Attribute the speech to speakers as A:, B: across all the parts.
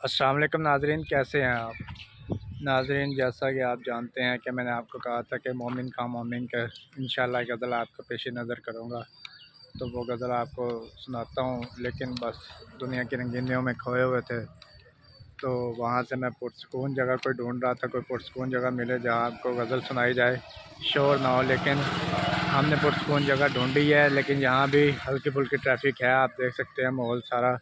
A: अस्सलाम वालेकुम नाज़रीन, कैसे हैं आप नाज़रीन। जैसा कि आप जानते हैं कि मैंने आपको कहा था कि मोमिन खां मोमिन का इंशाल्लाह गज़ल आपको पेश नज़र करूँगा, तो वो गज़ल आपको सुनाता हूँ। लेकिन बस दुनिया की रंगीनियों में खोए हुए थे, तो वहाँ से मैं पुरसकून जगह कोई ढूंढ रहा था, कोई पुरसकून जगह मिले जहाँ आपको गज़ल सुनाई जाए, शोर ना हो। लेकिन हमने पुरसकून जगह ढूंढी है, लेकिन यहाँ भी हल्की फुल्की ट्रैफिक है। आप देख सकते हैं माहौल सारा।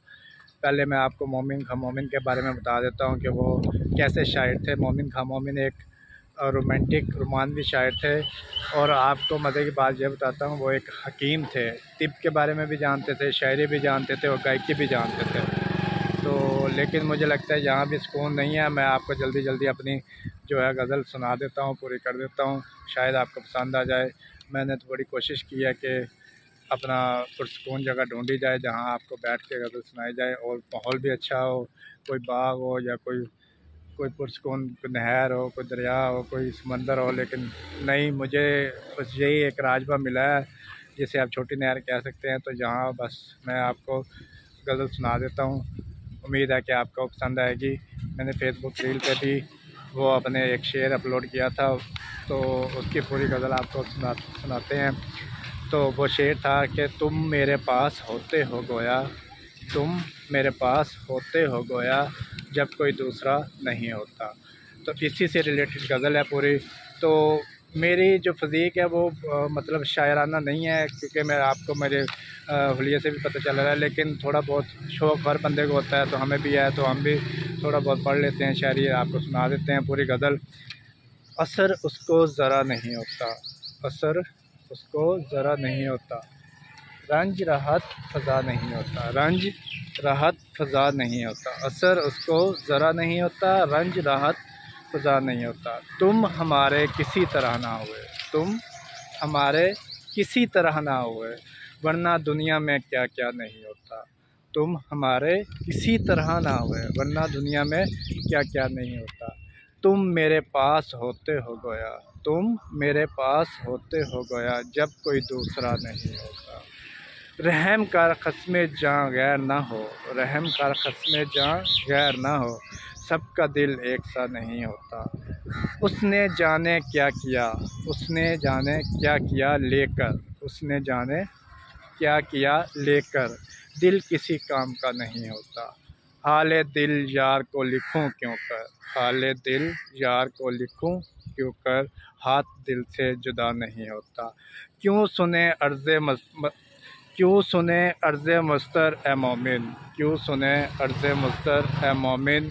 A: पहले मैं आपको मोमिन खां मोमिन के बारे में बता देता हूँ कि वो कैसे शायर थे। मोमिन खां मोमिन एक रोमांटिक रोमानवी शायर थे, और आपको मज़े की बात यह बताता हूँ, वो एक हकीम थे। तिब के बारे में भी जानते थे, शायरी भी जानते थे और गायकी भी जानते थे। तो लेकिन मुझे लगता है यहाँ भी सुकून नहीं है। मैं आपको जल्दी जल्दी अपनी जो है गज़ल सुना देता हूँ, पूरी कर देता हूँ, शायद आपको पसंद आ जाए। मैंने तो बड़ी कोशिश की है कि अपना पुरसकून जगह ढूंढी जाए जहाँ आपको बैठ के गज़ल सुनाई जाए और माहौल भी अच्छा हो, कोई बाग हो या कोई कोई पुरसकून, कोई नहर हो, कोई दरिया हो, कोई समंदर हो। लेकिन नहीं, मुझे बस यही एक राजबा मिला है जिसे आप छोटी नहर कह सकते हैं। तो यहाँ बस मैं आपको गज़ल सुना देता हूँ, उम्मीद है कि आपको पसंद आएगी। मैंने फेसबुक रील पे भी वो अपने एक शेर अपलोड किया था, तो उसकी पूरी गज़ल आपको सुनाते हैं। तो वो शेर था कि तुम मेरे पास होते हो गोया, तुम मेरे पास होते हो गोया, जब कोई दूसरा नहीं होता। तो इसी से रिलेटेड गज़ल है पूरी। तो मेरी जो फ़ज़ीक है वो मतलब शायराना नहीं है, क्योंकि मैं आपको मेरे हुलिये से भी पता चल रहा है। लेकिन थोड़ा बहुत शौक़ हर बंदे को होता है, तो हमें भी है, तो हम भी थोड़ा बहुत पढ़ लेते हैं शायरी। आपको सुना देते हैं पूरी गज़ल। असर उसको ज़रा नहीं होता, असर उसको ज़रा नहीं होता, रंज राहत फ़ज़ा नहीं होता, रंज राहत फ़ज़ा नहीं होता, असर उसको ज़रा नहीं होता, रंज राहत फ़ज़ा नहीं होता। तुम हमारे किसी तरह ना हुए, तुम हमारे किसी तरह ना हुए, वरना दुनिया में क्या क्या नहीं होता। तुम हमारे किसी तरह ना हुए, वरना दुनिया में क्या क्या नहीं होता। तुम मेरे पास होते हो गोया, तुम मेरे पास होते हो गोया, जब कोई दूसरा नहीं होता। रहम कर क़स्मे जाँ गैर ना हो, रहम कर क़स्मे जाँ गैर ना हो, सबका दिल एक सा नहीं होता। उसने जाने क्या किया, उसने जाने क्या किया लेकर, उसने जाने क्या किया लेकर, दिल किसी काम का नहीं होता। हाले दिल यार को लिखूं क्यों कर, हाले दिल यार को लिखूं क्यों कर, हाथ दिल से जुदा नहीं होता। क्यों सुने क्यों सुने अर्ज़े मुस्तर ए मोमिन, क्यों सुने अर्ज़े मुस्तर ए मोमिन,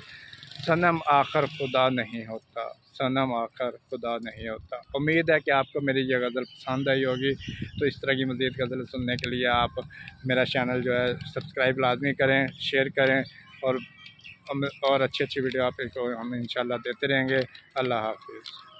A: सनम आखिर खुदा नहीं होता, सनम आखिर खुदा नहीं होता। उम्मीद है कि आपको मेरी ये गज़ल पसंद आई होगी। तो इस तरह की मज़ीद गज़ल सुनने के लिए आप मेरा चैनल जो है सब्सक्राइब लाजमी करें, शेयर करें, और अच्छी अच्छी वीडियो आपको हम इंशाल्लाह देते रहेंगे। अल्लाह हाफ़िज़।